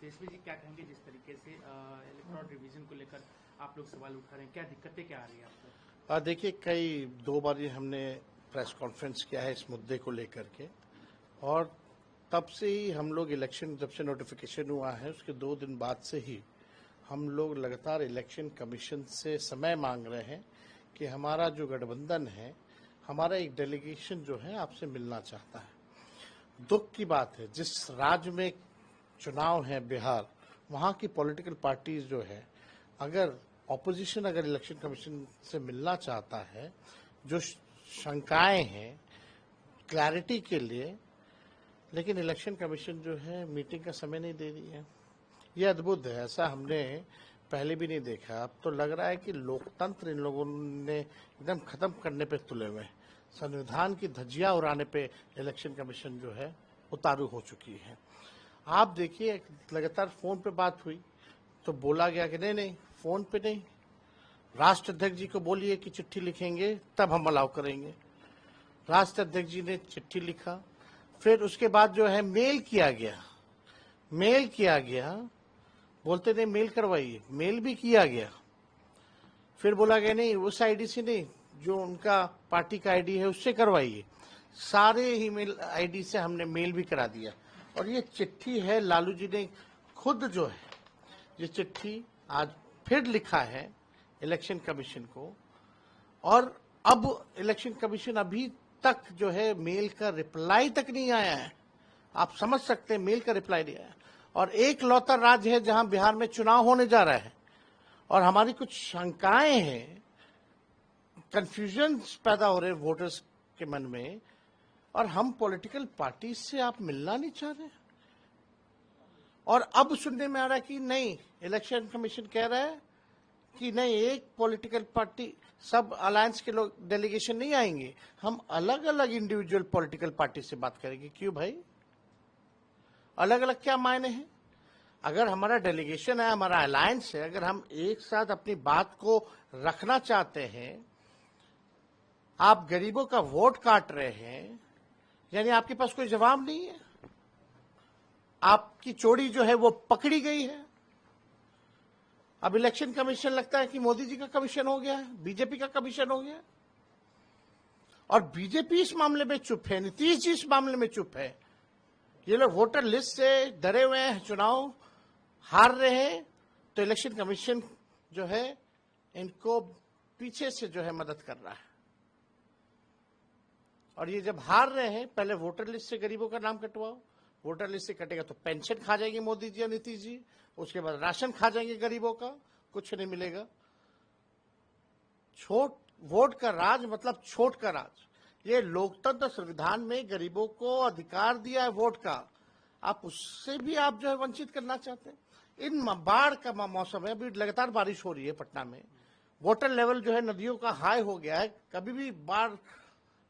तेजस्वी जी क्या कहेंगे जिस तरीके से इलेक्ट्रॉनिक रिवीजन को लेकर आप लोग सवाल उठा रहे हैं, क्या दिक्कतें क्या आ रही है आपको? देखिए, कई 2 बार ये हमने प्रेस कॉन्फ्रेंस किया है इस मुद्दे को लेकर के, और तब से ही हम लोग इलेक्शन जब से नोटिफिकेशन हुआ है उसके 2 दिन बाद से ही हम लोग लगातार इलेक्शन कमीशन से समय मांग रहे हैं कि हमारा जो गठबंधन है, हमारा एक डेलीगेशन जो है आपसे मिलना चाहता है। दुख की बात है, जिस राज्य में चुनाव है बिहार, वहाँ की पॉलिटिकल पार्टीज जो है, अगर ऑपोजिशन अगर इलेक्शन कमीशन से मिलना चाहता है, जो शंकाएं हैं क्लैरिटी के लिए, लेकिन इलेक्शन कमीशन जो है मीटिंग का समय नहीं दे रही है। ये अद्भुत है, ऐसा हमने पहले भी नहीं देखा। अब तो लग रहा है कि लोकतंत्र इन लोगों ने एकदम खत्म करने पे तुले हुए हैं। संविधान की धज्जियां उड़ाने पे इलेक्शन कमीशन जो है उतारू हो चुकी है। आप देखिए, लगातार फोन पे बात हुई तो बोला गया कि नहीं फोन पे नहीं, राष्ट्र अध्यक्ष जी को बोलिए कि चिट्ठी लिखेंगे तब हम अलाउ करेंगे। राष्ट्र अध्यक्ष जी ने चिट्ठी लिखा, फिर उसके बाद जो है मेल किया गया, बोलते नहीं मेल करवाइए, मेल भी किया गया। फिर बोला गया नहीं उस आईडी से नहीं, जो उनका पार्टी का आईडी है उससे करवाइए। सारे ही मेल आईडी से हमने मेल भी करा दिया, और ये चिट्ठी है लालू जी ने खुद जो है ये चिट्ठी आज फिर लिखा है इलेक्शन कमीशन को, और अब इलेक्शन कमीशन अभी तक जो है मेल का रिप्लाई तक नहीं आया है। आप समझ सकते हैं, मेल का रिप्लाई नहीं आया। और एक लौता राज्य है जहां बिहार में चुनाव होने जा रहा है, और हमारी कुछ शंकाएं हैं, कंफ्यूजन पैदा हो रहे हैं वोटर्स के मन में, और हम पॉलिटिकल पार्टी से आप मिलना नहीं चाह रहे। और अब सुनने में आ रहा है कि नहीं, इलेक्शन कमीशन कह रहा है कि नहीं, एक पॉलिटिकल पार्टी, सब अलायंस के लोग डेलीगेशन नहीं आएंगे, हम अलग अलग इंडिविजुअल पॉलिटिकल पार्टी से बात करेंगे। क्यों भाई, अलग अलग क्या मायने हैं? अगर हमारा डेलीगेशन है, हमारा अलायंस है, अगर हम एक साथ अपनी बात को रखना चाहते हैं, आप गरीबों का वोट काट रहे हैं, यानी आपके पास कोई जवाब नहीं है, आपकी चोरी जो है वो पकड़ी गई है। अब इलेक्शन कमीशन लगता है कि मोदी जी का कमीशन हो गया है, बीजेपी का कमीशन हो गया, और बीजेपी इस मामले में चुप है, नीतीश जी इस मामले में चुप है। ये लोग वोटर लिस्ट से डरे हुए हैं, चुनाव हार रहे हैं, तो इलेक्शन कमीशन जो है इनको पीछे से जो है मदद कर रहा है। और ये जब हार रहे हैं, पहले वोटर लिस्ट से गरीबों का नाम कटवाओ, वोटर लिस्ट से कटेगा तो पेंशन खा जाएंगे मोदी जी और नीतीश जी, उसके बाद राशन खा जाएंगे गरीबों का, कुछ नहीं मिलेगा। छोट वोट का राज मतलब छोट का राज। ये लोकतंत्र संविधान में गरीबों को अधिकार दिया है वोट का, आप उससे भी आप जो है वंचित करना चाहते हैं। इन बाढ़ का मौसम है, अभी लगातार बारिश हो रही है पटना में, वाटर लेवल जो है नदियों का हाई हो गया है, कभी भी बाढ़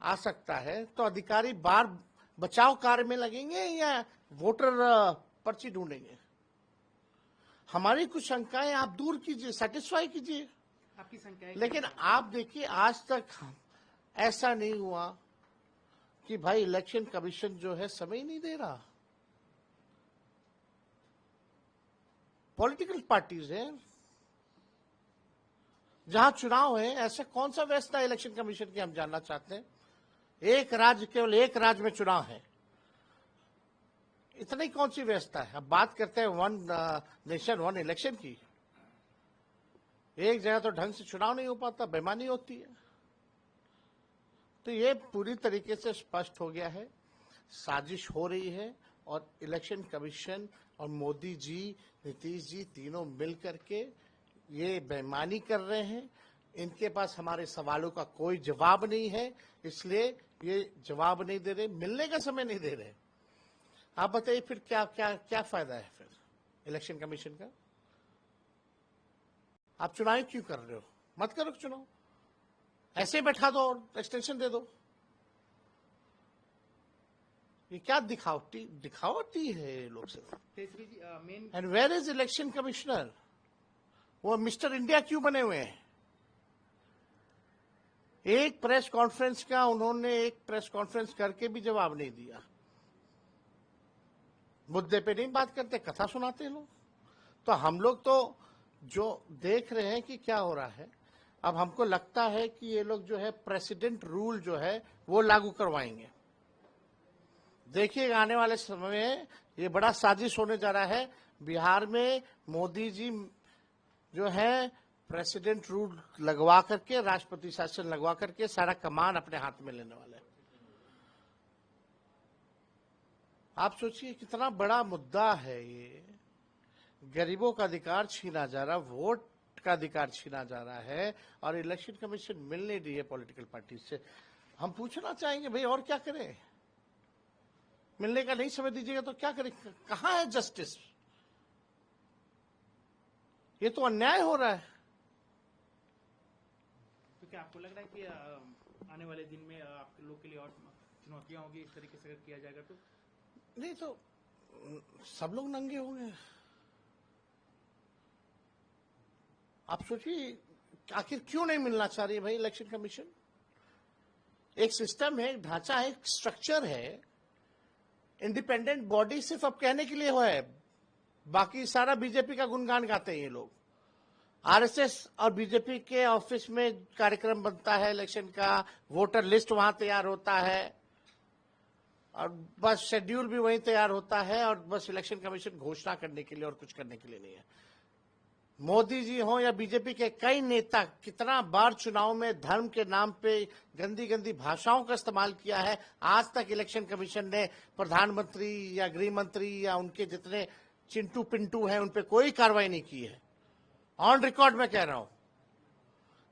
आ सकता है, तो अधिकारी बाढ़ बचाव कार्य में लगेंगे या वोटर पर्ची ढूंढेंगे? हमारी कुछ शंकाएं आप दूर कीजिए, सेटिस्फाई कीजिए आपकी शंकाएं। लेकिन आप देखिए, आज तक ऐसा नहीं हुआ कि भाई इलेक्शन कमीशन जो है समय नहीं दे रहा। पॉलिटिकल पार्टीज है, जहां चुनाव है, ऐसा कौन सा व्यवस्था है इलेक्शन कमीशन की, हम जानना चाहते हैं। एक राज्य, केवल एक राज्य में चुनाव है, इतनी कौन सी व्यवस्था है? अब बात करते हैं वन नेशन वन इलेक्शन की, एक जगह तो ढंग से चुनाव नहीं हो पाता, बेईमानी होती है। तो ये पूरी तरीके से स्पष्ट हो गया है, साजिश हो रही है, और इलेक्शन कमीशन और मोदी जी, नीतीश जी तीनों मिल करके ये बेईमानी कर रहे हैं। इनके पास हमारे सवालों का कोई जवाब नहीं है, इसलिए ये जवाब नहीं दे रहे, मिलने का समय नहीं दे रहे। आप बताइए फिर क्या क्या क्या फायदा है फिर इलेक्शन कमीशन का? आप चुनाव क्यों कर रहे हो? मत करो चुनाव, ऐसे बैठा दो और एक्सटेंशन दे दो। ये क्या दिखावटी है ये लोग से। And where is election commissioner? वो मिस्टर इंडिया क्यों बने हुए हैं? एक प्रेस कॉन्फ्रेंस का उन्होंने एक प्रेस कॉन्फ्रेंस करके भी जवाब नहीं दिया। मुद्दे पे नहीं बात करते, कथा सुनाते हैं लोग। तो हम लोग तो जो देख रहे हैं कि क्या हो रहा है, अब हमको लगता है कि ये लोग जो है प्रेसिडेंट रूल जो है वो लागू करवाएंगे। देखिएगा आने वाले समय में ये बड़ा साजिश होने जा रहा है। बिहार में मोदी जी जो है प्रेसिडेंट रूल लगवा करके, राष्ट्रपति शासन लगवा करके सारा कमान अपने हाथ में लेने वाले हैं। आप सोचिए कितना बड़ा मुद्दा है ये। गरीबों का अधिकार छीना जा रहा, वोट का अधिकार छीना जा रहा है, और इलेक्शन कमीशन मिल नहीं रही है पॉलिटिकल पार्टी से। हम पूछना चाहेंगे भाई और क्या करें? मिलने का नहीं समय दीजिएगा तो क्या करें? कहां है जस्टिस? ये तो अन्याय हो रहा है। तो क्या आपको लग रहा है कि आने वाले दिन में आप लोग के लिए और चुनौतियां होगी इस तरीके से अगर किया जाएगा तो? नहीं तो सब लोग नंगे होंगे। आप सोचिए आखिर क्यों नहीं मिलना चाह रही है भाई इलेक्शन कमीशन? एक सिस्टम है, एक ढांचा है, एक स्ट्रक्चर है। इंडिपेंडेंट बॉडी सिर्फ अब कहने के लिए हुआ है, बाकी सारा बीजेपी का गुणगान गाते हैं ये लोग। आरएसएस और बीजेपी के ऑफिस में कार्यक्रम बनता है इलेक्शन का, वोटर लिस्ट वहां तैयार होता है, और बस शेड्यूल भी वहीं तैयार होता है, और बस इलेक्शन कमीशन घोषणा करने के लिए और कुछ करने के लिए नहीं है। मोदी जी हो या बीजेपी के कई नेता कितना बार चुनाव में धर्म के नाम पे गंदी गंदी भाषाओं का इस्तेमाल किया है। आज तक इलेक्शन कमीशन ने प्रधानमंत्री या गृह मंत्री या उनके जितने चिंटू पिंटू हैं उन पे कोई कार्रवाई नहीं की है। ऑन रिकॉर्ड में कह रहा हूं।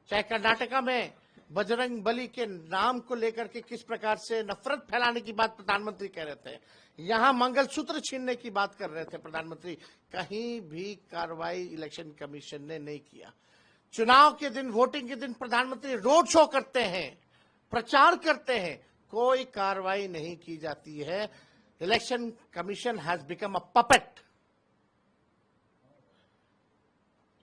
चाहे कर्नाटका में बजरंग बली के नाम को लेकर के किस प्रकार से नफरत फैलाने की बात प्रधानमंत्री कह रहे थे, यहां मंगलसूत्र छीनने की बात कर रहे थे प्रधानमंत्री, कहीं भी कार्रवाई इलेक्शन कमीशन ने नहीं किया। चुनाव के दिन, वोटिंग के दिन प्रधानमंत्री रोड शो करते हैं, प्रचार करते हैं, कोई कार्रवाई नहीं की जाती है। Election commission has become a puppet.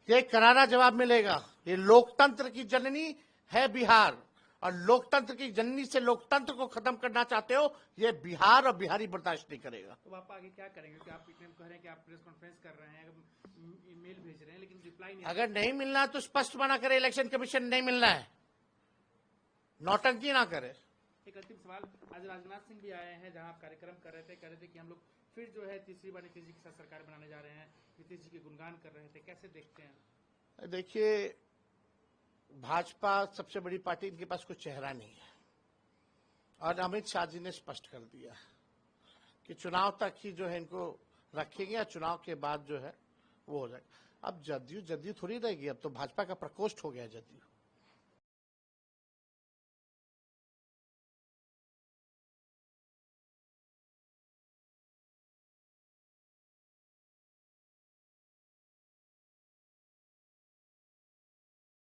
ये करारा जवाब मिलेगा। ये लोकतंत्र की जननी है बिहार, और लोकतंत्र की जननी से लोकतंत्र को खत्म करना चाहते हो, ये बिहार और बिहारी बर्दाश्त नहीं करेगा। तो आप आगे क्या करेंगे? कि आप इतने कह रहे हैं कि आप प्रेस कॉन्फ्रेंस कर रहे हैं, ईमेल भेज रहे हैं, लेकिन रिप्लाई नहीं। अगर नहीं मिलना तो स्पष्ट मना करे, इलेक्शन कमीशन नहीं मिलना है, नौटंकी ना करे। एक अंतिम सवाल, आज राजनाथ सिंह भी आए हैं जहां आप कार्यक्रम कर रहे थे, कह रहे थे कि हम लोग फिर जो है तीसरी बार नीतीश जी के साथ सरकार बनाने जा रहे हैं, नीतीश जी के गुणगान कर रहे थे, कैसे देखते हैं? देखिए, भाजपा सबसे बड़ी पार्टी, इनके पास कोई चेहरा नहीं है, और अमित शाह जी ने स्पष्ट कर दिया कि चुनाव तक ही जो है इनको रखेंगे, या चुनाव के बाद जो है वो हो जाएगा। अब जदयू थोड़ी रहेगी, अब तो भाजपा का प्रकोष्ठ हो गया जदयू।